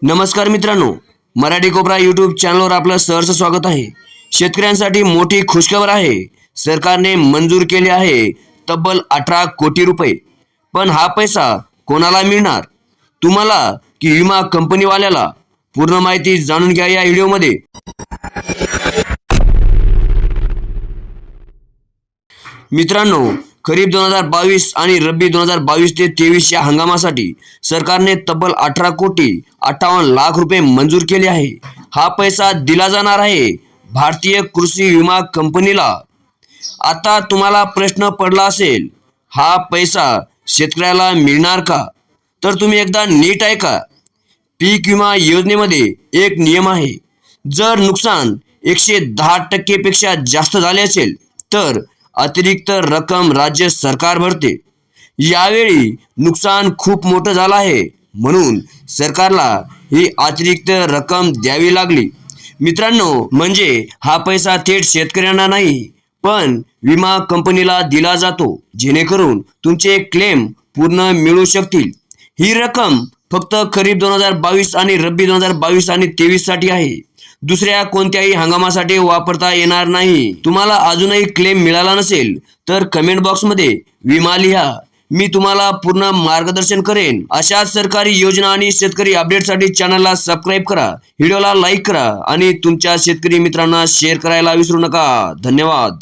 नमस्कार मित्रांनो, मराठी कोपरा यूट्यूब चॅनलवर आपलं सहर्ष स्वागत आहे। शेतकऱ्यांसाठी मोठी खुशखबर आहे। सरकारने मंजूर केले आहे तब्बल 18 कोटी रुपये। पण हा पैसा कोणाला मिळणार, तुम्हाला की विमा कंपनीवाल्याला? पूर्ण माहिती जाणून घ्या या व्हिडिओमध्ये। मित्रांनो, खरीप 2022 आणि रब्बी 2022 ते 23 या हंगामासाठी सरकारने तब्बल 18 कोटी 58 लाख रुपये मंजूर केले आहे। हा पैसा दिला जाणार आहे भारतीय कृषी विमा कंपनीला। आता तुम्हाला प्रश्न पडला असेल, हा पैसा शेतकऱ्याला मिळणार का? तर तुम्ही एकदा नीट ऐका। पीक विमा योजनेमध्ये एक नियम आहे, जर नुकसान 110% पेक्षा जास्त झाले असेल तर अतिरिक्त रक्कम राज्य सरकार भरते। यावेळी नुकसान खूप मोठं झालं आहे म्हणून सरकारला ही अतिरिक्त रक्कम द्यावी लागली। मित्रांनो, म्हणजे हा पैसा थेट शेतकऱ्यांना नाही पण विमा कंपनीला दिला जातो, जेणेकरून तुमचे क्लेम पूर्ण मिळू शकतील। ही रक्कम फक्त खरीप 2022 आणि रब्बी 2022 आणि 23 साठी आहे। दुसऱ्या कोणत्याही हंगामासाठी वापरता येणार नाही। तुम्हाला अजूनही क्लेम मिळाला नसेल तर कमेंट बॉक्समध्ये विमा लिहा, मी तुम्हाला पूर्ण मार्गदर्शन करेन। अशाच सरकारी योजना आणि शेतकरी अपडेटसाठी चॅनलला सबस्क्राईब करा, व्हिडिओला लाईक करा आणि तुमच्या शेतकरी मित्रांना शेअर करायला विसरू नका। धन्यवाद।